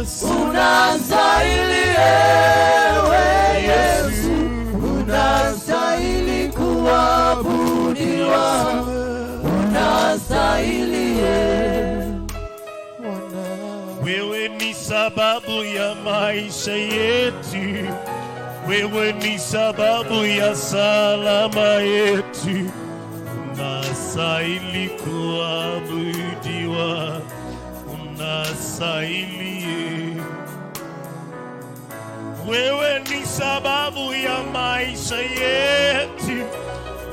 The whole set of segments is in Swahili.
Yesu. Unastahili ewe Yesu, unastahili kuabudiwa, unastahili wewe ni sababu ya maisha yetu, wewe ni sababu ya salama yetu, unastahili kuabudiwa, unastahili. Wewe ni sababu ya maisha yetu,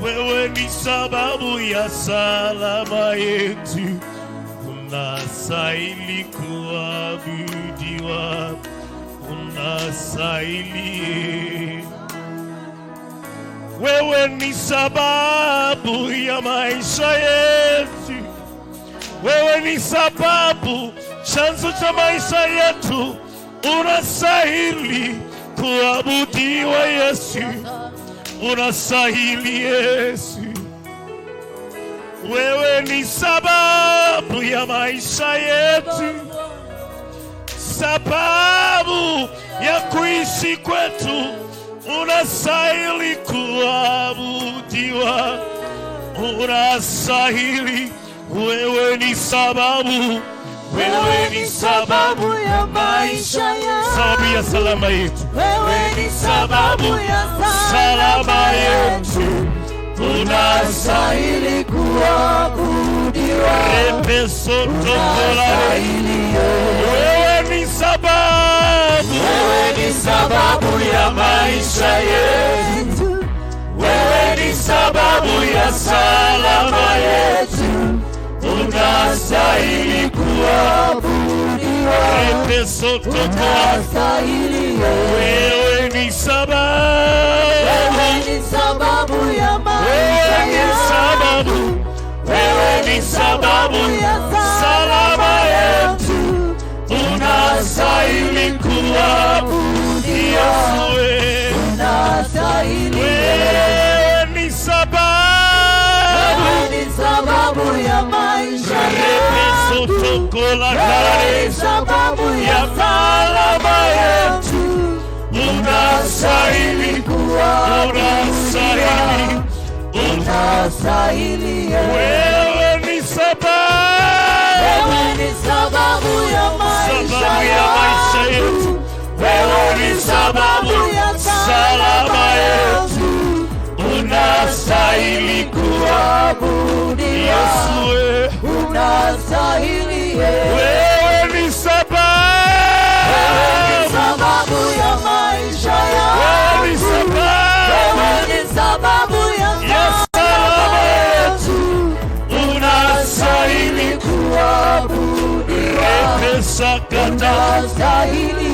wewe ni sababu ya salama yetu, unastahili kuabudiwa, unastahili. Wewe ni sababu ya maisha yetu, wewe ni sababu, chanzo cha maisha yetu, unastahili kuabudiwa Yesu, unastahili Yesu. Wewe ni sababu ya maisha yetu, sababu ya kuishi kwetu, unastahili kuabudiwa, unastahili. Wewe ni sababu, wewe ni sababu ya maisha yetu, sababu ya salama yetu, wewe ni sababu ya salama yetu, unastahili kuabudiwa. Wewe ni sababu, wewe ni sababu ya maisha yetu, wewe ni sababu ya salama yetu, unastahili kuabudiwa. Wewe ni sababu, wewe ni sababu ya maisha yetu, wewe ni sababu ya salama yetu, unastahili kuabudiwa, unastahili. Wewe ni sababu, wewe ni sababu ya maisha yetu, wewe ni sababu ya salama yetu, unastahili kuabudiwa, unastahili. Wewe ni sababu, wewe ni sababu ya maisha yetu, wewe ni sababu ya salama yetu, unastahili kuabudiwa, unastahili. Wewe ni sababu, wewe ni sababu ya maisha yetu, wewe ni sababu ya salama yetu, unastahili kuabudiwa, unastahili.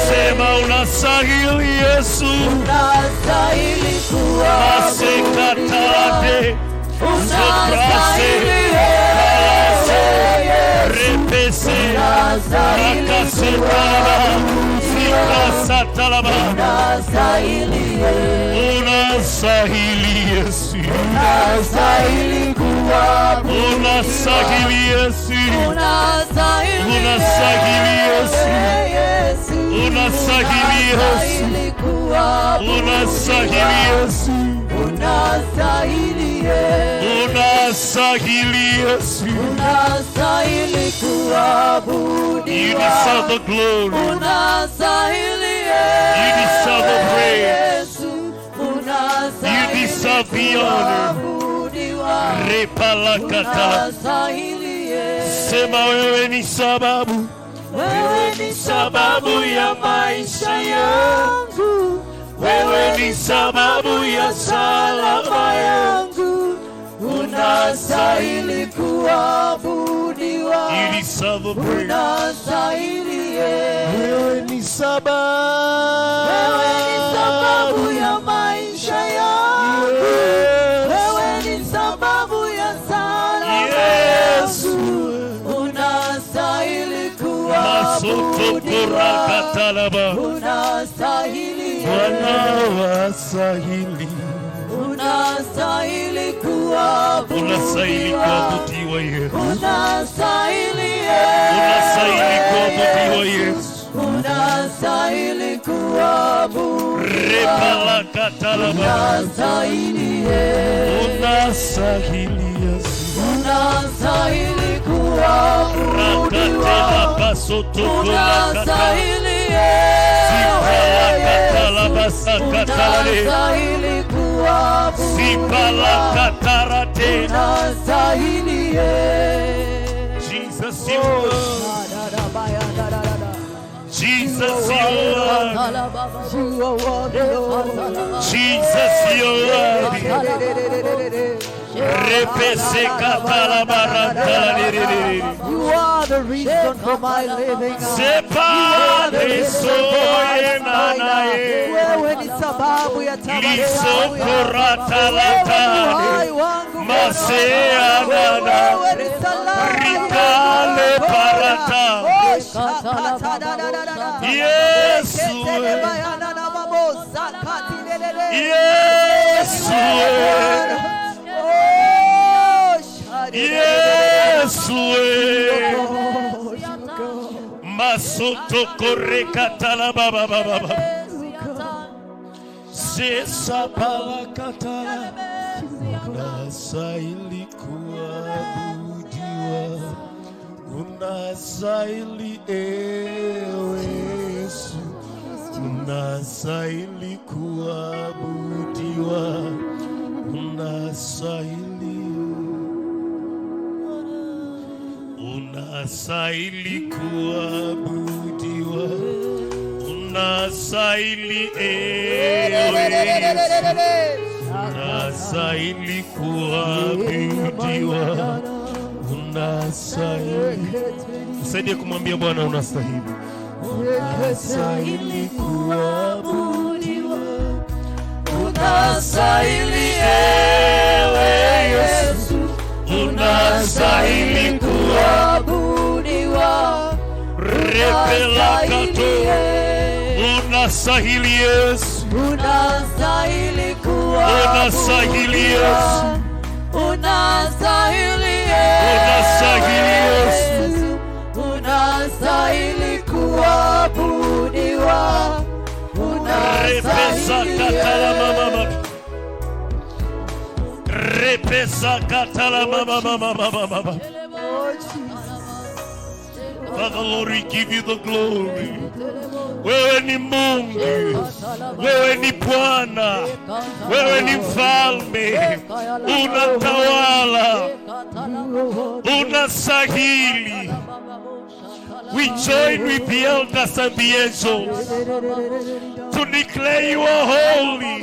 Sema unastahili Yesu, unastahili kuabudiwa, unastahili repese rakasetalaba sikasatalaba, unastahili Yesu, unastahili kuabudiwa, unastahili Yesu, unastahili Yesu, unastahili Yesu, unastahili Yesu, unastahili Yesu, unastahili kuabudiwa. You deserve the glory, unastahili you deserve the praise, you deserve the honor. Repalakata, sema wewe ni sababu, wewe ni sababu ya maisha yangu, wewe ni sababu ya salama yangu, unastahili kuabudiwa, you deserve the praise, unastahili. Wewe ni sababu, wewe ni sababu ya maisha yangu, wewe ni sababu ya salama yesu, unastahili kuabudiwa, unastahili. Bwana wastahili, unastahili kuabudiwa, unastahili kuabudiwa Yesu, unastahili kuabudiwa Yesu. unastahili, unastahili kuabudiwa, unastahili, unastahili kuabudiwa, unastahili. Jesus, you are. Jesus, you are. Jesus, you are. You are the reason for my living. You are the reason for my life. Wewe ni sababu ya tabasamu yangu. Uhai wangu Bwana. Wewe ni salama. Yes, Masoto koreka tala baba baba. Sesa pala katala. Unastahili kuabudiwa. Unastahili ewe Yesu. Unastahili kuabudiwa. Unastahili. Unastahili kuabudiwa, unastahili ewe Yesu, unastahili kuabudiwa, unastahili. Msaidie kumwambia Bwana unastahili. Unastahili kuabudiwa, unastahili ewe Yesu, unastahili kuabudiwa, repelakato, unastahili Yesu, unastahili kuabudiwa, unastahili Yesu, unastahili Yesu, unastahili kuabudiwa, unastahili Yesu. Father Lord, we give you the glory. Wewe ni Mungu, wewe ni Bwana, wewe ni mfalme, unatawala, unastahili. We join with the elders and the angels to declare you are holy,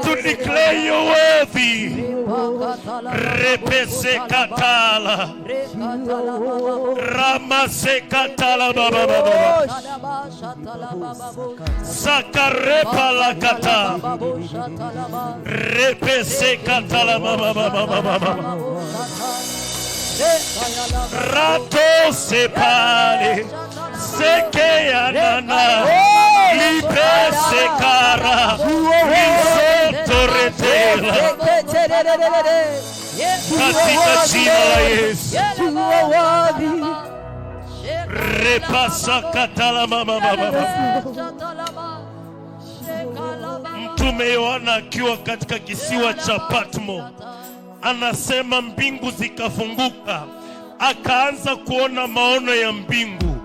to declare you are worthy. Repese katala, ramase katala baba baba, sakarepa la kata, repese katala baba baba baba. Rato separe, seke anana, lipe sekara, lisotoretela. Katika jina la Yesu. Repasa katala mama baba. Mtume Yohana akiwa katika kisiwa cha Patmo, anasema mbingu zikafunguka, akaanza kuona maono ya mbingu.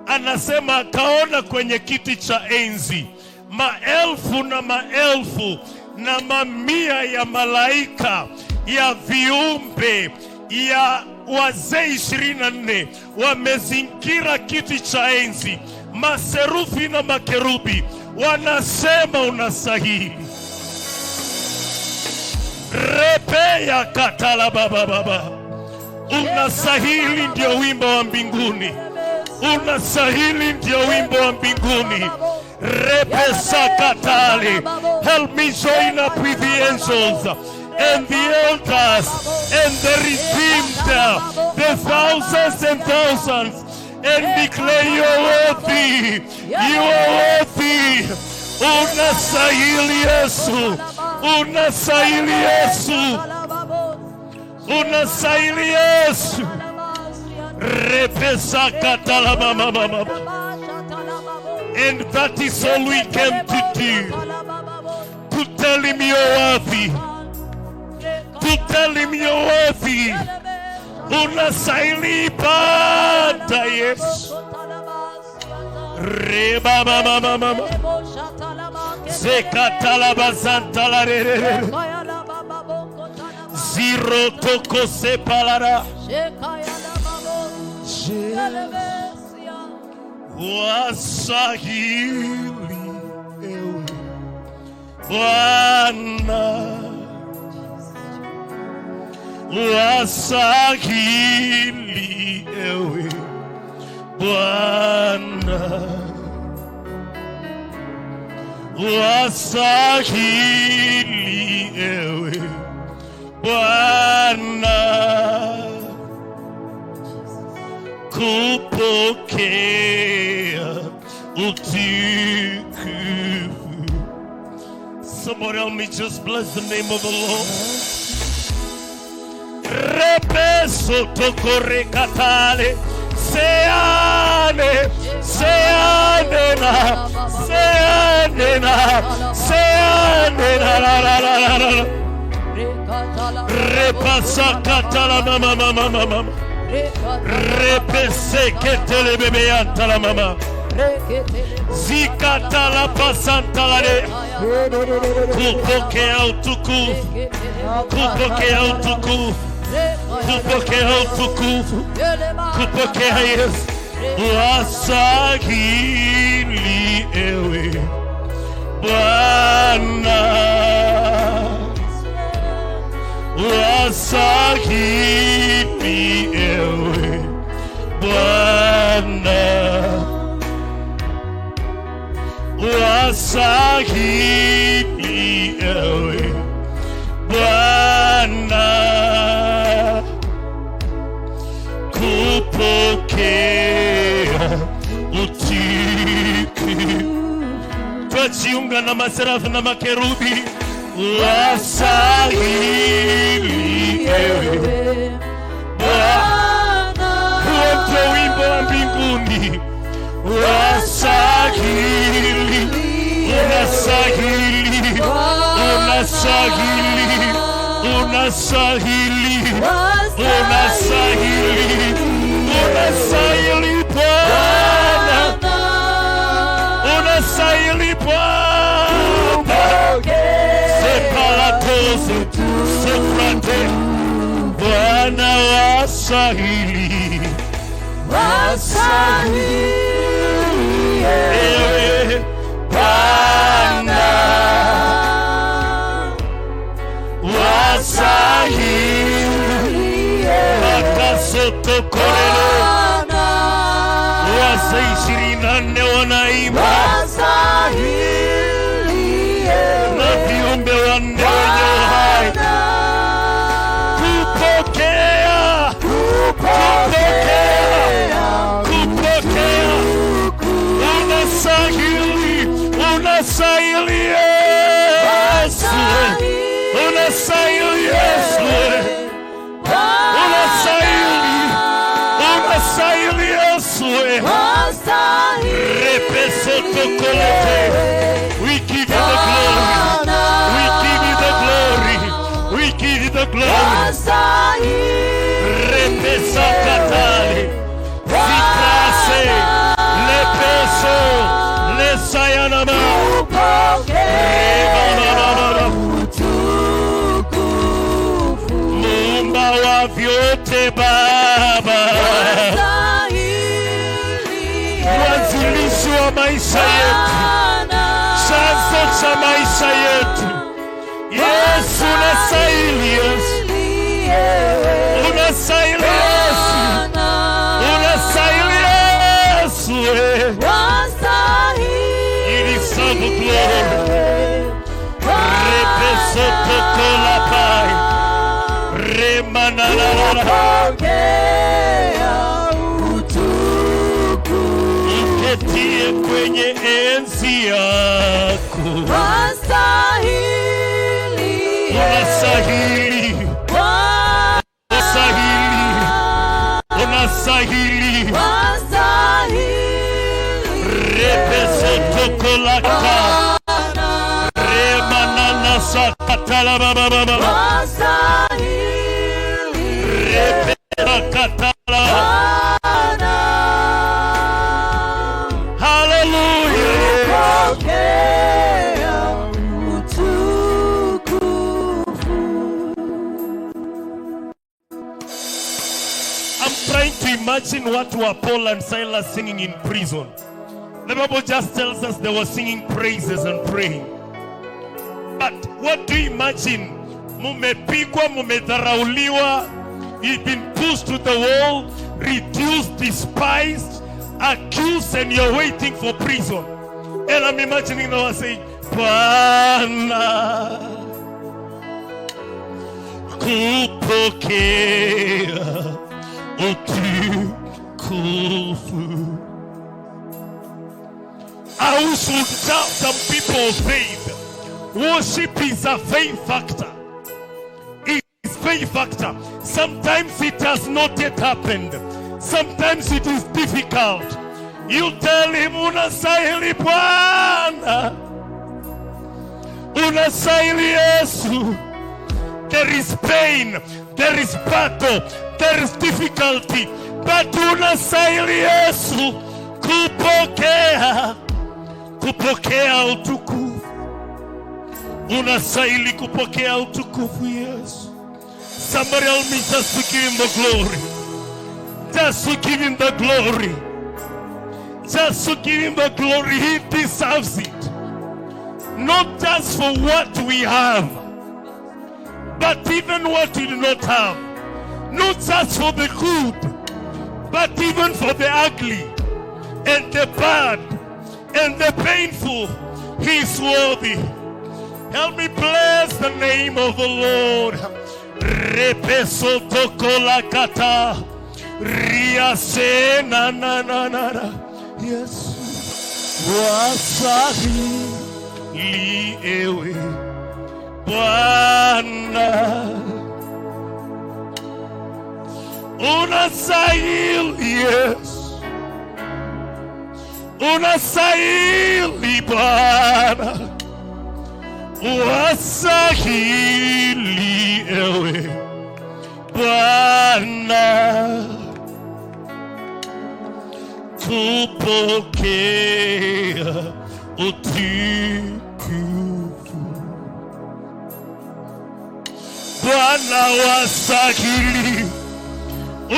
Anasema akaona kwenye kiti cha enzi maelfu na maelfu na mamia ya malaika, ya viumbe, ya wazee 24 wamezingira kiti cha enzi. Maserufi na makerubi wanasema unastahili. Repe ya katala baba baba, unastahili ndio wimbo wa mbinguni, unastahili ndio wimbo wa mbinguni. Repe sakatali. Help me join up with the angels and the elders and the redeemed, the thousands and thousands, and declare you are worthy, you are worthy. Unastahili Yesu, unastahili Yesu, unastahili Yesu. Repesa katala mama mama. And that is all we came to do. To tell him you're worthy. To tell him you're worthy. Unastahili ibada Yesu. Reba mama mama. Zekatala bazantala re. Zero toko sepalara. Wasahili ewe Bwana, wasahili ewe Bwana, wasahili ewe Bwana, kupokea utukufu. Somebody help me just bless the name of the Lord. Repeso tokore katale, seane, seane na, seane na, seane na la la la la la. Repasa katala mama mama mama. Repese ketele bebe antala mama. Zikata la pasanta la de. Kupokea utukufu. Kupokea utukufu. Kupokea utukufu. Kupokea Yesu. Wasahili ewe Bwana, wasahili ewe Bwana, wasahili ewe Bwana, kupokea utukufu. Twajiunga na maserafu na makerubi. Wasahili ewe Bwana, huo ndio wimbo wa mbinguni. Wasahili, unastahili, unastahili, unastahili, unastahili, unastahili Bwana, unastahili Bwana. Separatose, sefrate, Bwana wasahili, wasahili ewe Bwana, wasahili akasoto korele wasa 24 wanaimba wasahili na viumbe wanne wenye uhai. Kupokea, kupokea, kupokea. Unastahili, unastahili Yesu, unastahili Yesu, unastahili, unastahili Yesu. Repeso tokolete. We give you the glory, we give you the glory, we give you the glory. Repesa katali, zikrase, lepeso, lesayanama. Muumba wa vyote Baba, mwanzilishi wa maisha yetu, chanzo cha maisha yetu. Yesu unastahili, Yesu unastahili, Yesu unastahili, Yesu. You deserve the glory. Repeso tokola pai, remanala. Uketie kwenye enzi yako, unastahili, unastahili, unastahili, unastahili. Repeso tokolaka. Remanana sakatala baba. Repera katala. Imagine what were Paul and Silas singing in prison. The Bible just tells us they were singing praises and praying. But what do you imagine? Mumepigwa, mumedharauliwa, you've been pushed to the wall, reduced, despised, accused, and you're waiting for prison. And I'm imagining now saying, Bwana kupokea utukufu. I should tell some people faith. Worship is a faith factor. It's faith factor. Sometimes it has not yet happened. Sometimes it is difficult. You tell him, unastahili Bwana, unastahili Yesu. There is pain, there is battle, there is difficulty, but unastahili Yesu kupokea utukufu. Unastahili kupokea utukufu Yesu. Somebody help me just to give him the glory. Just to give him the glory. Just to give him the glory. He deserves it. Not just for what we have, but even what we do not have. Not just for the good, but even for the ugly and the bad and the painful. He is worthy. Help me bless the name of the Lord. Repeso tokola kata riase na na na na. Yes, wasahili ewe Bwana, unastahili Yesu, unastahili Bwana, wasahili ewe Bwana, kupokea utukufu. Bwana wasahili,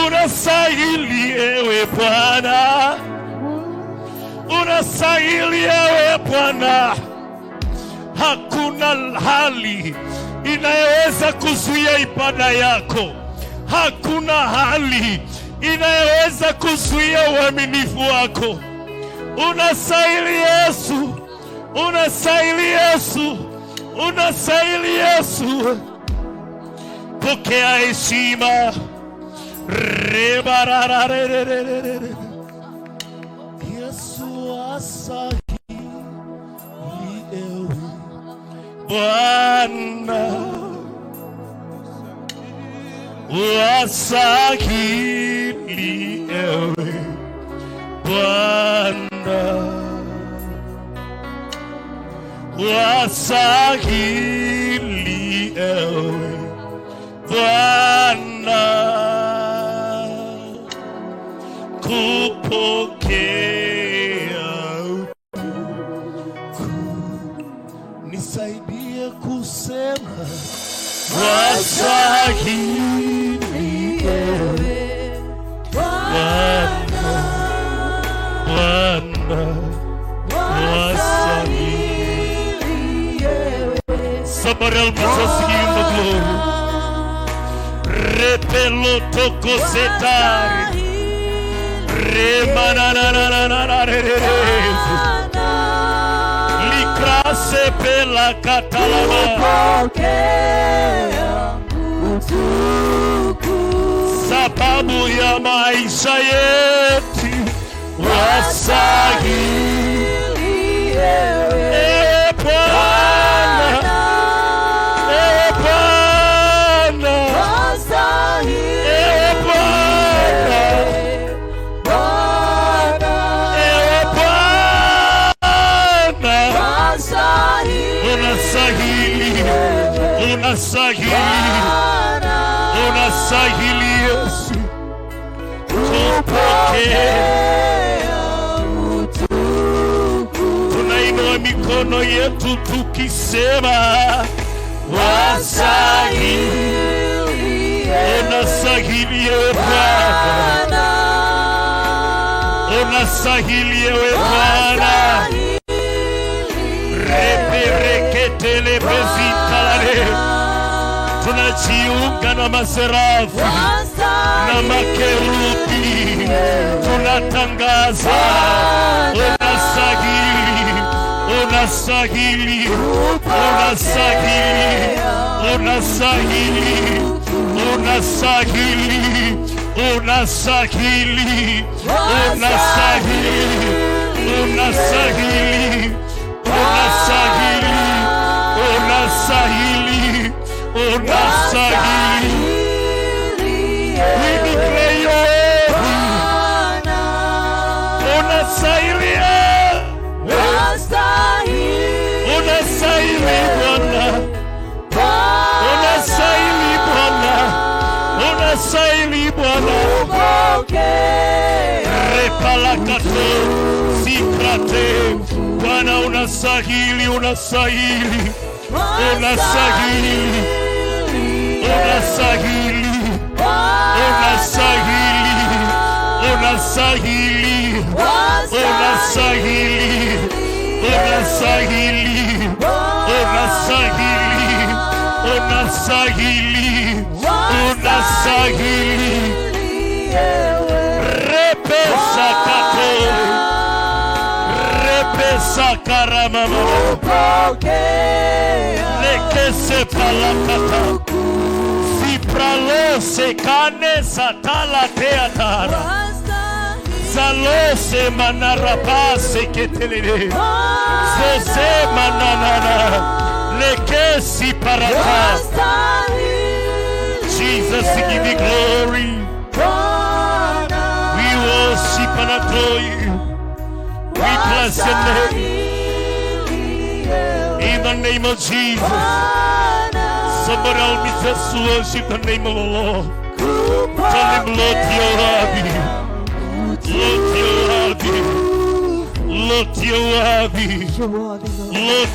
unastahili ewe Bwana, unastahili ewe Bwana. Hakuna hali inayoweza kuzuia ibada yako. Hakuna hali inayoweza kuzuia uaminifu wako. Unastahili Yesu, unastahili Yesu, unastahili Yesu. Pokea heshima. Yesu asahili ewe Bwana, wasahili ewe Bwana, wasahili ewe Bwana, kupokea nisaidie kusema wasahili ewe Bwana, Bwana, wasahili ewe. Somebody help me just give him the glory. Repelo toko setari, remanananananana, likrase pela katalama. Sababu ya maisha yetu wasahili ewe Bwana, ewe Bwana, ewe Bwana, ewe Bwana, unastahili, unastahili, unastahili Yesu, tupokee. Tunainua mikono yetu tukisema wastahili, unastahili ewe Bwana, unastahili ewe Bwana. Repereketelebrezitalale, tunajiunga na maserafi na makerubi, tunatangaza unastahili, unastahili, unastahili, unastahili, unastahili, unastahili, unastahili, unastahili, unastahili, unastahili, unastahili. We declare your word. Unastahili, unastahili Bwana, unastahili Bwana, unastahili Bwana. Repalakato sikrate, Bwana unastahili, unastahili, unastahili, unastahili, unastahili, unastahili, unastahili, unastahili, unastahili, unastahili, repesa kato, repesa karamama, lekese palakata, zipralose kane satala teatara, zalose manarapase ketelele, zose mananana, lekesi parata. Jesus, we give you glory. We worship and adore you. We bless your name. In the name of Jesus. Somebody help me just worship the name of the Lord. Tell him, Lord, you're worthy. Lord, you're worthy. Lord, you're worthy. Lord,